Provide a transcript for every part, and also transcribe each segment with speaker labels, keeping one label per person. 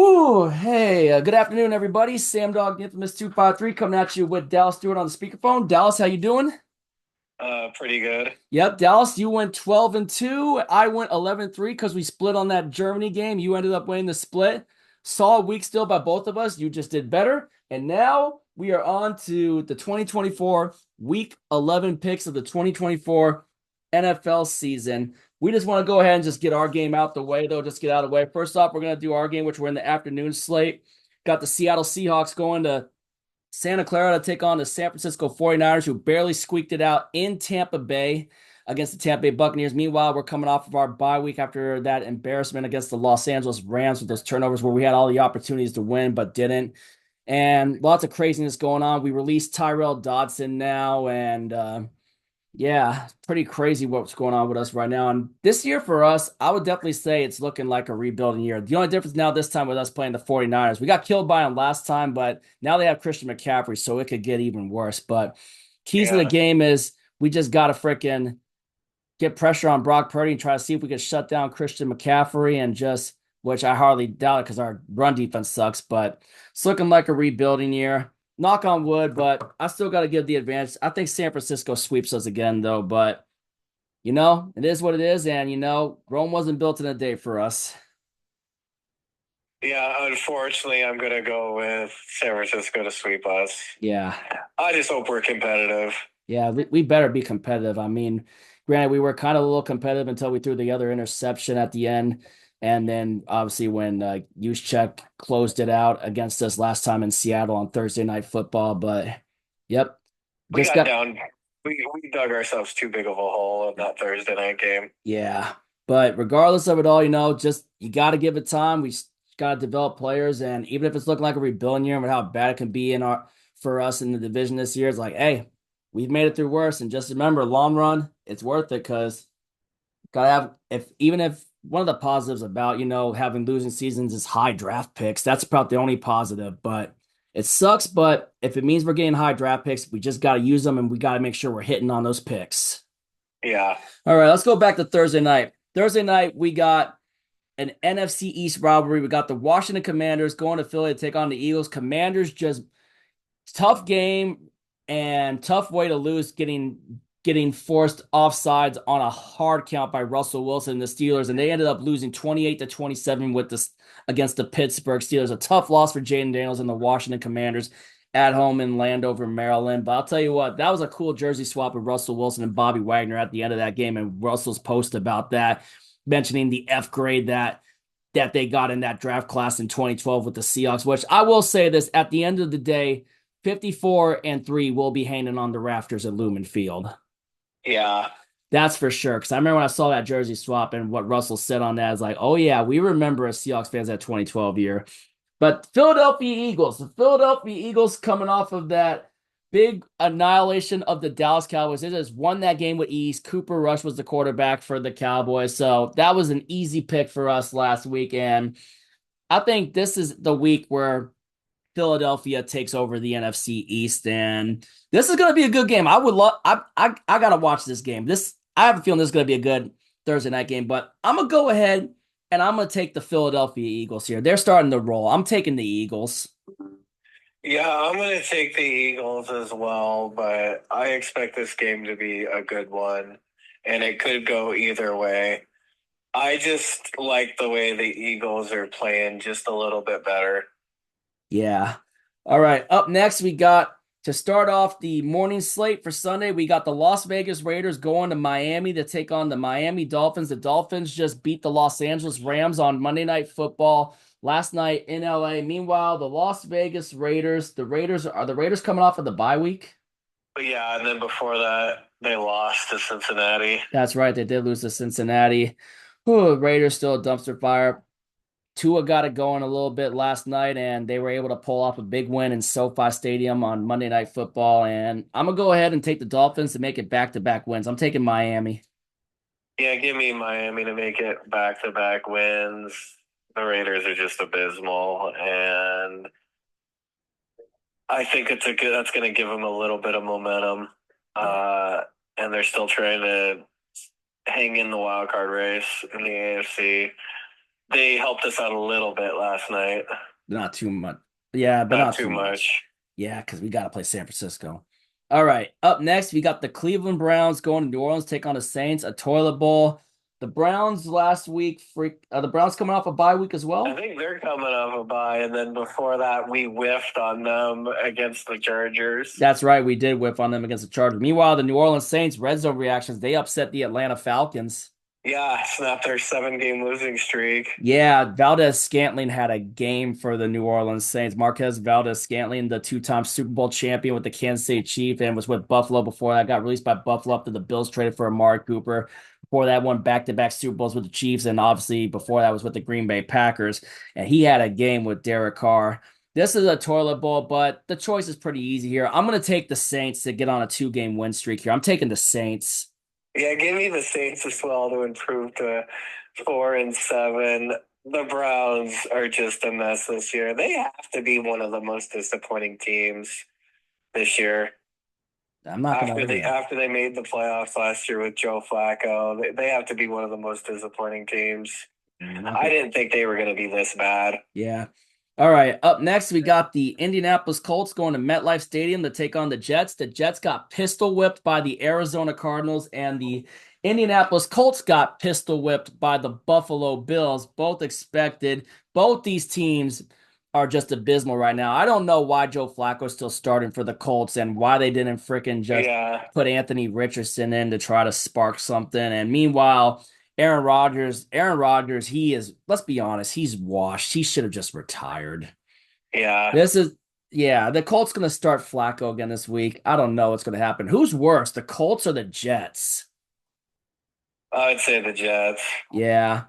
Speaker 1: Ooh, hey, good afternoon, everybody. Sam Dog, the Infamous 253, coming at you with Dallas Stewart on the speakerphone. Dallas, how you doing?
Speaker 2: Pretty good.
Speaker 1: Yep, Dallas, you went 12-2. I went 11-3 because we split on that Germany game. You ended up winning the split. Solid week still by both of us. You just did better. And now we are on to the 2024 week 11 picks of the 2024 NFL season. We just want to go ahead and just get our game out the way, though. Just get out of the way. First off, we're going to do our game, which we're in the afternoon slate. Got the Seattle Seahawks going to Santa Clara to take on the San Francisco 49ers, who barely squeaked it out in Tampa Bay against the Tampa Bay Buccaneers. Meanwhile, we're coming off of our bye week after that embarrassment against the Los Angeles Rams with those turnovers where we had all the opportunities to win but didn't. And lots of craziness going on. We released Tyrell Dodson now, and yeah, pretty crazy what's going on with us right now. And this year for us, I would definitely say it's looking like a rebuilding year. The only difference now this time with us playing the 49ers, we got killed by them last time, but now they have Christian McCaffrey, so it could get even worse. But keys to the
Speaker 2: Yeah.
Speaker 1: game is we just got to freaking get pressure on Brock Purdy and try to see if we can shut down Christian McCaffrey and just, which I hardly doubt it because our run defense sucks, but it's looking like a rebuilding year. Knock on wood, but I still got to give the advantage. I think San Francisco sweeps us again, though, but it is what it is. And, Rome wasn't built in a day for us.
Speaker 2: Yeah, unfortunately, I'm going to go with San Francisco to sweep us.
Speaker 1: Yeah.
Speaker 2: I just hope we're competitive.
Speaker 1: Yeah. We better be competitive. I mean, granted, we were kind of a little competitive until we threw the other interception at the end. And then obviously when Juszczyk closed it out against us last time in Seattle on Thursday Night Football. But yep,
Speaker 2: We
Speaker 1: just
Speaker 2: got
Speaker 1: got,
Speaker 2: down. We dug ourselves too big of a hole in that Thursday night game.
Speaker 1: yeah. But regardless of it all, just you got to give it time. We got to develop players. And even if it's looking like a rebuilding year and how bad it can be for us in the division this year, it's like, hey, we've made it through worse. And just remember, long run, it's worth it because gotta have if one of the positives about having losing seasons is high draft picks. That's probably the only positive, but it sucks. But if it means we're getting high draft picks, we just got to use them and we got to make sure we're hitting on those picks.
Speaker 2: Yeah.
Speaker 1: All right, let's go back to Thursday night. Thursday night, we got an NFC East rivalry. We got the Washington Commanders going to Philly to take on the Eagles. Commanders just tough game and tough way to lose getting forced offsides on a hard count by Russell Wilson and the Steelers, and they ended up losing 28-27 with this against the Pittsburgh Steelers. A tough loss for Jaden Daniels and the Washington Commanders at home in Landover, Maryland. But I'll tell you what, that was a cool jersey swap with Russell Wilson and Bobby Wagner at the end of that game, and Russell's post about that, mentioning the F grade that they got in that draft class in 2012 with the Seahawks, which I will say this at the end of the day, 54-3 will be hanging on the rafters at Lumen Field.
Speaker 2: Yeah.
Speaker 1: That's for sure. Because I remember when I saw that jersey swap and what Russell said on that is like, oh, yeah, we remember as Seahawks fans that 2012 year. But the Philadelphia Eagles coming off of that big annihilation of the Dallas Cowboys. They just won that game with ease. Cooper Rush was the quarterback for the Cowboys. So that was an easy pick for us last week. And I think this is the week where Philadelphia takes over the NFC East, and this is going to be a good game. I would love. I gotta watch this game. I have a feeling this is going to be a good Thursday night game, but I'm gonna go ahead and I'm gonna take the Philadelphia Eagles here. They're starting to roll. I'm taking the Eagles.
Speaker 2: Yeah, I'm going to take the Eagles as well, but I expect this game to be a good one, and it could go either way. I just like the way the Eagles are playing just a little bit better.
Speaker 1: Yeah. All right. Up next, we got to start off the morning slate for Sunday. We got the Las Vegas Raiders going to Miami to take on the Miami Dolphins. The Dolphins just beat the Los Angeles Rams on Monday Night Football last night in LA. Meanwhile, the Las Vegas Raiders, the Raiders coming off of the bye week?
Speaker 2: But yeah, and then before that, they lost to Cincinnati.
Speaker 1: That's right. They did lose to Cincinnati. Whew, Raiders still a dumpster fire. Tua got it going a little bit last night, and they were able to pull off a big win in SoFi Stadium on Monday Night Football. And I'm gonna go ahead and take the Dolphins to make it back-to-back wins. I'm taking Miami.
Speaker 2: Yeah, give me Miami to make it back-to-back wins. The Raiders are just abysmal, and I think that's going to give them a little bit of momentum. Uh, and they're still trying to hang in the wild card race in the AFC. They helped us out a little bit last night.
Speaker 1: Not too much. Yeah, but
Speaker 2: Not
Speaker 1: not
Speaker 2: too
Speaker 1: too much.
Speaker 2: much.
Speaker 1: Yeah, because we got to play San Francisco. All right. Up next, we got the Cleveland Browns going to New Orleans, take on the Saints, a toilet bowl. The Browns last week, the Browns coming off a bye week as
Speaker 2: I
Speaker 1: well.
Speaker 2: think they're coming off a bye, and then before that, we whiffed on them against the Chargers.
Speaker 1: That's right. We did whip on them against the Chargers. Meanwhile, the New Orleans Saints, red zone reactions, they upset the Atlanta Falcons.
Speaker 2: Yeah, snapped their 7 game losing streak.
Speaker 1: Yeah, Valdez Scantling had a game for the New Orleans Saints. Marquez Valdez Scantling, the two-time Super Bowl champion with the Kansas City Chiefs, and was with Buffalo before that. Got released by Buffalo after the Bills traded for Amari Cooper. Before that, won back-to-back Super Bowls with the Chiefs, and obviously before that was with the Green Bay Packers. And he had a game with Derek Carr. This is a toilet bowl, but the choice is pretty easy here. I'm going to take the Saints to get on a 2-game win streak here. I'm taking the Saints.
Speaker 2: Yeah, give me the Saints as well to improve to 4-7. The Browns are just a mess this year. They have to be one of the most disappointing teams this year.
Speaker 1: I'm not going to argue that.
Speaker 2: After they made the playoffs last year with Joe Flacco, they have to be one of the most disappointing teams. I didn't think they were going to be this bad.
Speaker 1: Yeah. All right. Up next, we got the Indianapolis Colts going to MetLife Stadium to take on the Jets. The Jets got pistol whipped by the Arizona Cardinals, and the Indianapolis Colts got pistol whipped by the Buffalo Bills. Both expected. Both these teams are just abysmal right now. I don't know why Joe Flacco is still starting for the Colts and why they didn't freaking just put Anthony Richardson in to try to spark something. And meanwhile, Aaron Rodgers, he is, let's be honest, he's washed. He should have just retired.
Speaker 2: Yeah.
Speaker 1: The Colts going to start Flacco again this week. I don't know what's going to happen. Who's worse, the Colts or the Jets?
Speaker 2: I would say the Jets.
Speaker 1: Yeah.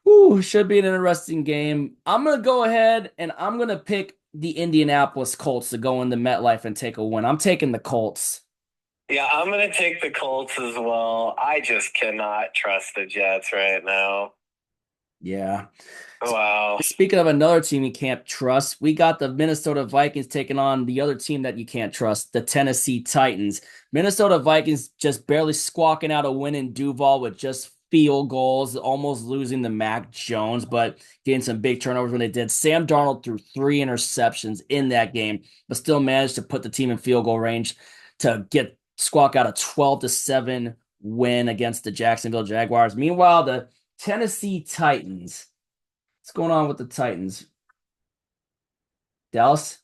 Speaker 1: Ooh, should be an interesting game. I'm going to go ahead and I'm going to pick the Indianapolis Colts to go into MetLife and take a win. I'm taking the Colts.
Speaker 2: Yeah, I'm going to take the Colts as well. I just cannot trust the Jets right now.
Speaker 1: Yeah.
Speaker 2: Wow.
Speaker 1: Speaking of another team you can't trust, we got the Minnesota Vikings taking on the other team that you can't trust, the Tennessee Titans. Minnesota Vikings just barely squawking out a win in Duval with just field goals, almost losing to Mac Jones, but getting some big turnovers when they did. Sam Darnold threw 3 interceptions in that game, but still managed to put the team in field goal range to squawk out a 12-7 win against the Jacksonville Jaguars. Meanwhile, the Tennessee Titans. What's going on with the Titans? Dallas?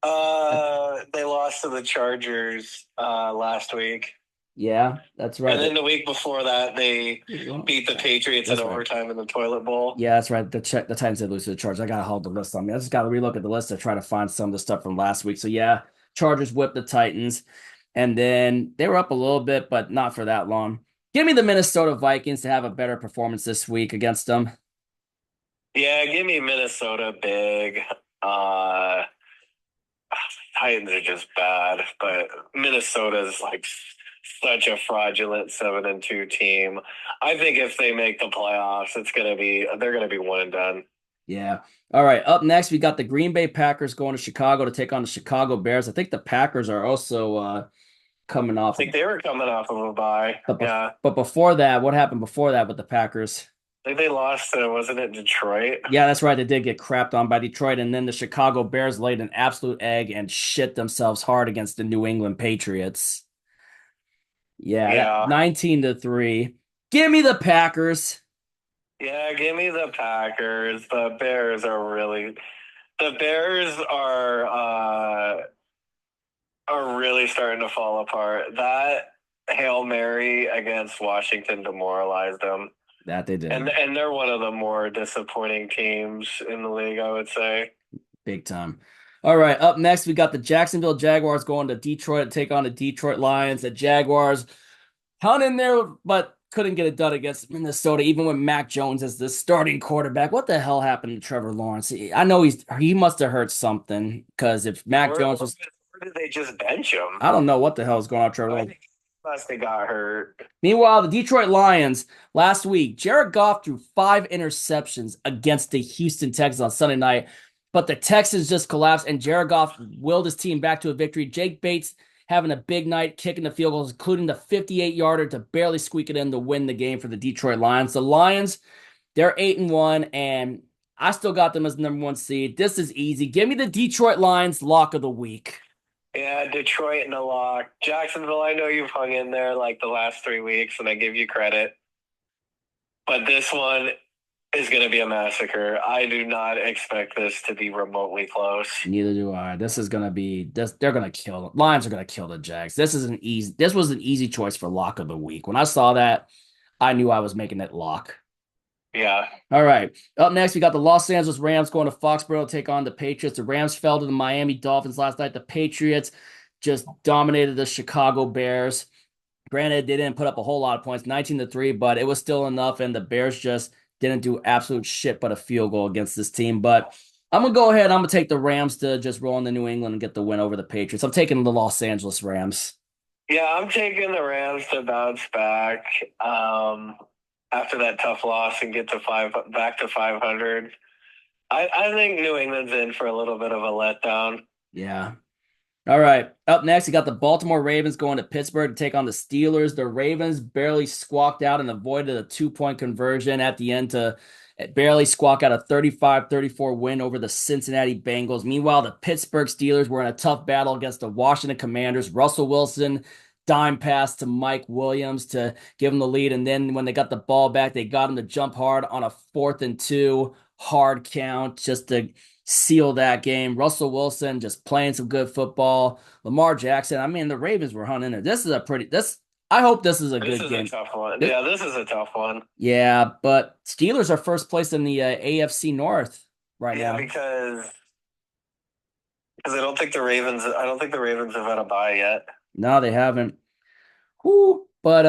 Speaker 2: They lost to the Chargers last week.
Speaker 1: Yeah, that's right.
Speaker 2: And then the week before that, they beat the Patriots in overtime in the toilet bowl.
Speaker 1: Yeah, that's right. The Titans did lose to the Chargers. I gotta hold the list on me. I just gotta relook at the list to try to find some of the stuff from last week. So yeah, Chargers whipped the Titans, and then they were up a little bit, but not for that long. Give me the Minnesota Vikings to have a better performance this week against them.
Speaker 2: Yeah, give me Minnesota big. Titans are just bad, but Minnesota's like such a fraudulent 7-2 team. I think if they make the playoffs, they're gonna be one and done.
Speaker 1: Yeah. All right. Up next, we got the Green Bay Packers going to Chicago to take on the Chicago Bears. I think the Packers are also coming off.
Speaker 2: I think they were coming off of a bye.
Speaker 1: But before that, what happened before that with the Packers?
Speaker 2: I think they lost to, wasn't it Detroit?
Speaker 1: Yeah, that's right. They did get crapped on by Detroit, and then the Chicago Bears laid an absolute egg and shit themselves hard against the New England Patriots. Yeah. 19-3. Give me the Packers.
Speaker 2: Yeah, give me the Packers. The Bears are really starting to fall apart. That Hail Mary against Washington demoralized them.
Speaker 1: That they did.
Speaker 2: And they're one of the more disappointing teams in the league, I would say.
Speaker 1: Big time. All right, up next, we got the Jacksonville Jaguars going to Detroit to take on the Detroit Lions. The Jaguars hung in there, but couldn't get it done against Minnesota, even with Mac Jones as the starting quarterback. What the hell happened to Trevor Lawrence? I know he must have hurt something, because if Mac Jones was...
Speaker 2: Or did they just bench him?
Speaker 1: I don't know what the hell is going on with Trevor Lawrence.
Speaker 2: Unless they got hurt.
Speaker 1: Meanwhile, the Detroit Lions last week, Jared Goff threw 5 interceptions against the Houston Texans on Sunday night, but the Texans just collapsed, and Jared Goff willed his team back to a victory. Jake Bates having a big night, kicking the field goals, including the 58-yarder to barely squeak it in to win the game for the Detroit Lions. The Lions They're 8-1, and I still got them as the number one seed. This is easy. Give me the Detroit Lions lock of the week.
Speaker 2: Yeah, Detroit in a lock. Jacksonville, I know you've hung in there like the last 3 weeks, and I give you credit. But this one is going to be a massacre. I do not expect this to be remotely close.
Speaker 1: Neither do I. This is gonna be this. They're gonna kill. Lions are gonna kill the Jags. This is an easy. This was an easy choice for lock of the week. When I saw that, I knew I was making it lock.
Speaker 2: Yeah.
Speaker 1: All right. Up next, we got the Los Angeles Rams going to Foxborough to take on the Patriots. The Rams fell to the Miami Dolphins last night. The Patriots just dominated the Chicago Bears. Granted, they didn't put up a whole lot of points, 19-3, but it was still enough, and the Bears just didn't do absolute shit but a field goal against this team. But I'm gonna go ahead. I'm gonna take the Rams to just roll into New England and get the win over the Patriots. I'm taking the Los Angeles Rams.
Speaker 2: Yeah, I'm taking the Rams to bounce back after that tough loss and get to back to 500. I think New England's in for a little bit of a letdown.
Speaker 1: Yeah. All right. Up next, you got the Baltimore Ravens going to Pittsburgh to take on the Steelers. The Ravens barely squawked out and avoided a 2-point conversion at the end to barely squawk out a 35-34 win over the Cincinnati Bengals. Meanwhile, the Pittsburgh Steelers were in a tough battle against the Washington Commanders. Russell Wilson dime pass to Mike Williams to give him the lead. And then when they got the ball back, they got him to jump hard on a 4th and 2 hard count just to seal that game. Russell Wilson just playing some good football. Lamar Jackson. I mean, the Ravens were hunting it. I hope this is a
Speaker 2: This
Speaker 1: good
Speaker 2: is
Speaker 1: game.
Speaker 2: a tough one. Yeah, this is a tough one.
Speaker 1: Yeah, but Steelers are first place in the AFC North right
Speaker 2: Yeah,
Speaker 1: now.
Speaker 2: because I don't think the Ravens have had a bye yet.
Speaker 1: No, they haven't. Who? But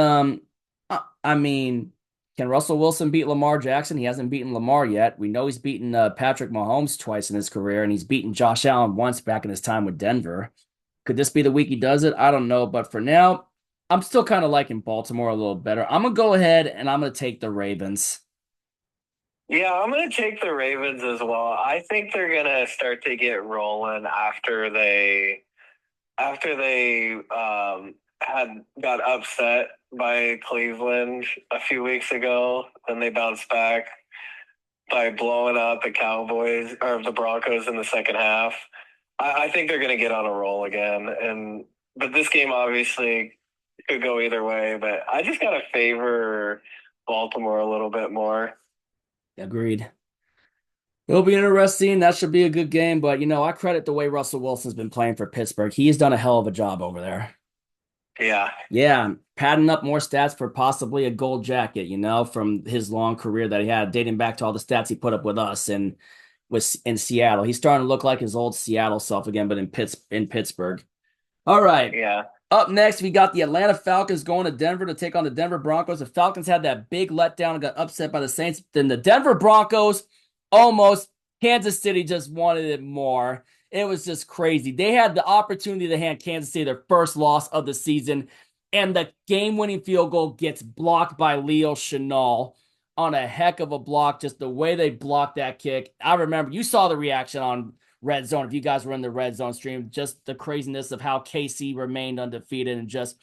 Speaker 1: I mean, can Russell Wilson beat Lamar Jackson? He hasn't beaten Lamar yet. We know he's beaten Patrick Mahomes twice in his career, and he's beaten Josh Allen once back in his time with Denver. Could this be the week he does it? I don't know, but for now, I'm still kind of liking Baltimore a little better. I'm gonna go ahead and I'm gonna take the Ravens.
Speaker 2: Yeah, I'm going to take the Ravens as well. I think they're going to start to get rolling after they had got upset by Cleveland a few weeks ago. Then they bounced back by blowing out the Cowboys or the Broncos in the second half. I think they're going to get on a roll again, but this game obviously could go either way. But I just got to favor Baltimore a little bit more.
Speaker 1: Agreed. It'll be interesting. That should be a good game, but I credit the way Russell Wilson's been playing for Pittsburgh. He's done a hell of a job over there.
Speaker 2: Yeah.
Speaker 1: Yeah, padding up more stats for possibly a gold jacket, from his long career that he had, dating back to all the stats he put up with us and was in Seattle. He's starting to look like his old Seattle self again, but in Pittsburgh. All right.
Speaker 2: Yeah.
Speaker 1: Up next, we got the Atlanta Falcons going to Denver to take on the Denver Broncos. The Falcons had that big letdown and got upset by the Saints. Then the Denver Broncos almost, Kansas City just wanted it more. It was just crazy. They had the opportunity to hand Kansas City their first loss of the season, and the game-winning field goal gets blocked by Leo Chenal on a heck of a block. Just the way they blocked that kick. I remember you saw the reaction on Red Zone. If you guys were in the Red Zone stream, just the craziness of how KC remained undefeated and just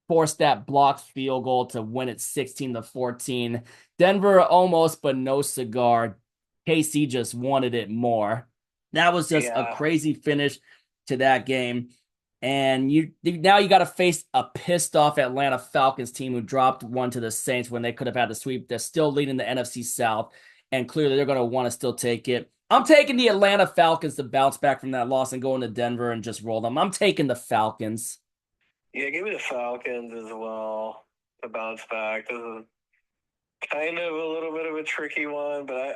Speaker 1: forced that blocked field goal to win it 16-14. Denver almost, but no cigar. KC just wanted it more. That was just a crazy finish to that game. And now you got to face a pissed off Atlanta Falcons team who dropped one to the Saints when they could have had the sweep. They're still leading the NFC South, and clearly they're going to want to still take it. I'm taking the Atlanta Falcons to bounce back from that loss and go into Denver and just roll them. I'm taking the Falcons.
Speaker 2: Yeah, give me the Falcons as well to bounce back. This is kind of a little bit of a tricky one, but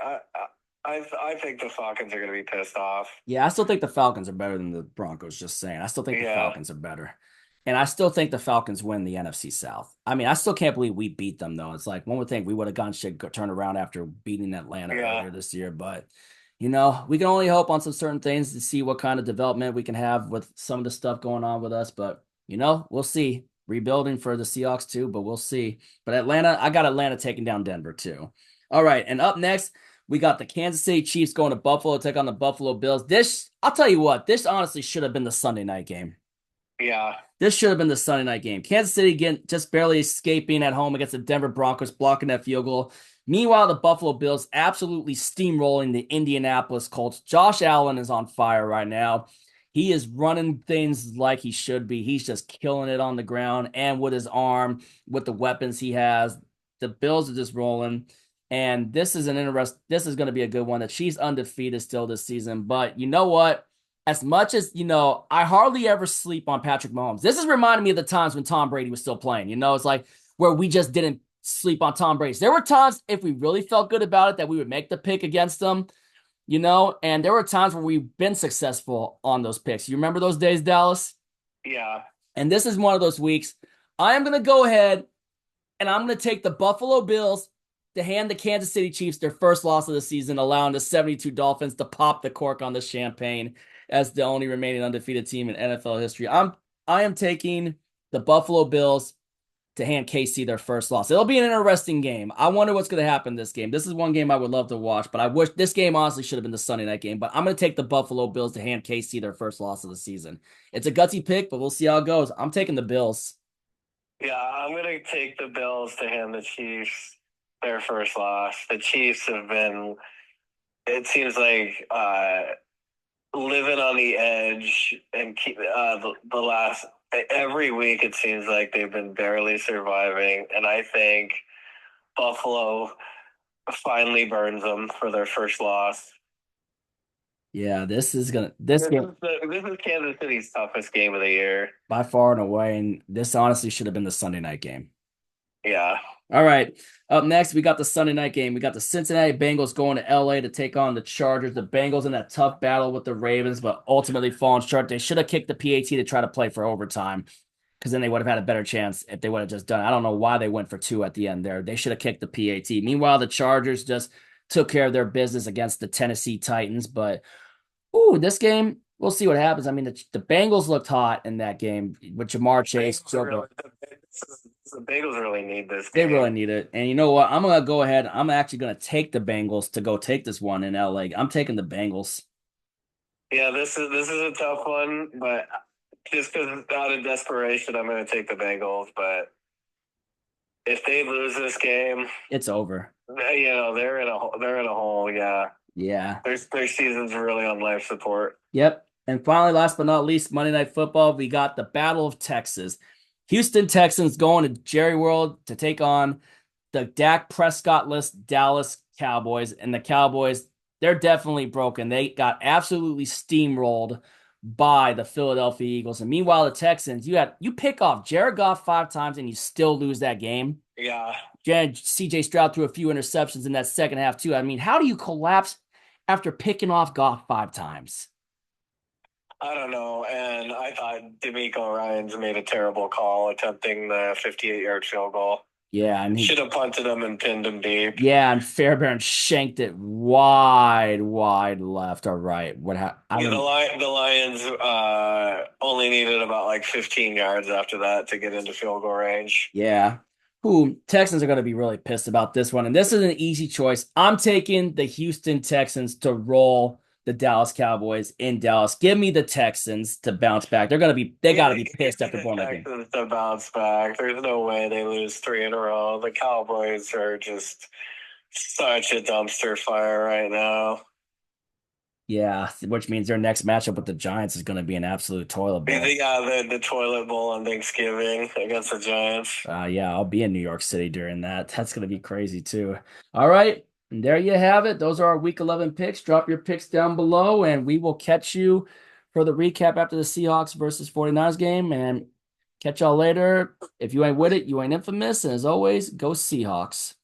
Speaker 2: I think the Falcons are going to be pissed off.
Speaker 1: Yeah, I still think the Falcons are better than the Broncos, just saying. I still think the Falcons are better. And I still think the Falcons win the NFC South. I mean, I still can't believe we beat them, though. It's like one would think we would have gotten shit turned around after beating Atlanta earlier this year. But, we can only hope on some certain things to see what kind of development we can have with some of the stuff going on with us. But, we'll see. Rebuilding for the Seahawks, too, but we'll see. But Atlanta, I got Atlanta taking down Denver, too. All right, and up next, we got the Kansas City Chiefs going to Buffalo to take on the Buffalo Bills. I'll tell you what, this honestly should have been the Sunday night game.
Speaker 2: Yeah.
Speaker 1: This should have been the Sunday night game. Kansas City, again, just barely escaping at home against the Denver Broncos, blocking that field goal. Meanwhile, the Buffalo Bills absolutely steamrolling the Indianapolis Colts. Josh Allen is on fire right now. He is running things like he should be. He's just killing it on the ground and with his arm, with the weapons he has. The Bills are just rolling. And this is this is going to be a good one. The Chiefs undefeated still this season. But you know what? As much as, I hardly ever sleep on Patrick Mahomes. This is reminding me of the times when Tom Brady was still playing. It's like where we just didn't sleep on Tom Brady. There were times if we really felt good about it that we would make the pick against them, and there were times where we've been successful on those picks. You remember those days, Dallas?
Speaker 2: Yeah.
Speaker 1: And this is one of those weeks. I am going to go ahead and I'm going to take the Buffalo Bills to hand the Kansas City Chiefs their first loss of the season, allowing the 72 Dolphins to pop the cork on the champagne as the only remaining undefeated team in NFL history. I am taking the Buffalo Bills to hand KC their first loss. It'll be an interesting game. I wonder what's going to happen this game. This is one game I would love to watch, but I wish this game honestly should have been the Sunday night game. But I'm going to take the Buffalo Bills to hand KC their first loss of the season. It's a gutsy pick, but we'll see how it goes. I'm taking the Bills.
Speaker 2: Yeah, I'm going to take the Bills to hand the Chiefs their first loss. The Chiefs have been, it seems like, living on the edge and keep the last every week. It seems like they've been barely surviving, and I think Buffalo finally burns them for their first loss.
Speaker 1: Yeah, this is
Speaker 2: This is Kansas City's toughest game of the year.
Speaker 1: by far and away, and this honestly should have been the Sunday night game.
Speaker 2: Yeah.
Speaker 1: All right. Up next, we got the Sunday night game. We got the Cincinnati Bengals going to LA to take on the Chargers. The Bengals in that tough battle with the Ravens, but ultimately falling short. They should have kicked the PAT to try to play for overtime because then they would have had a better chance if they would have just done it. I don't know why they went for two at the end there. They should have kicked the PAT. Meanwhile, the Chargers just took care of their business against the Tennessee Titans. But, this game, we'll see what happens. I mean, the Bengals looked hot in that game with Jamar Chase.
Speaker 2: The Bengals really need this
Speaker 1: They
Speaker 2: game.
Speaker 1: really need it. And you know what? I'm going to go ahead. I'm actually going to take the Bengals to go take this one in LA. I'm taking the Bengals.
Speaker 2: Yeah, this is a tough one, but just because out of desperation, I'm going to take the Bengals. But if they lose this game,
Speaker 1: It's over.
Speaker 2: they're in a hole. Yeah,
Speaker 1: Yeah.
Speaker 2: their season's really on life support.
Speaker 1: Yep. And finally, last but not least, Monday Night Football, we got the Battle of Texas. Houston Texans going to Jerry World to take on the Dak Prescott-less Dallas Cowboys. And the Cowboys, they're definitely broken. They got absolutely steamrolled by the Philadelphia Eagles. And meanwhile, the Texans, you pick off Jared Goff 5 times and you still lose that game.
Speaker 2: Yeah.
Speaker 1: CJ Stroud threw a few interceptions in that second half, too. I mean, how do you collapse after picking off Goff 5 times?
Speaker 2: I don't know, and I thought D'Amico Ryans made a terrible call attempting the 58-yard field goal.
Speaker 1: Yeah, and
Speaker 2: should have punted him and pinned him deep.
Speaker 1: Yeah, and Fairbairn shanked it wide left or right.
Speaker 2: The Lions only needed about like 15 yards after that to get into field goal range.
Speaker 1: Yeah. Texans are going to be really pissed about this one, and this is an easy choice. I'm taking the Houston Texans to roll the Dallas Cowboys in Dallas. Give me the Texans to bounce back. They got to be pissed after blowing that game.
Speaker 2: Texans to bounce back. There's no way they lose 3 in a row. The Cowboys are just such a dumpster fire right now.
Speaker 1: Yeah, which means their next matchup with the Giants is going to be an absolute toilet bowl.
Speaker 2: Yeah, the toilet bowl on Thanksgiving against the Giants.
Speaker 1: Yeah, I'll be in New York City during that. That's going to be crazy too. All right. And there you have it. Those are our week 11 picks. Drop your picks down below, and we will catch you for the recap after the Seahawks versus 49ers game. And catch y'all later. If you ain't with it, you ain't infamous. And as always, go Seahawks.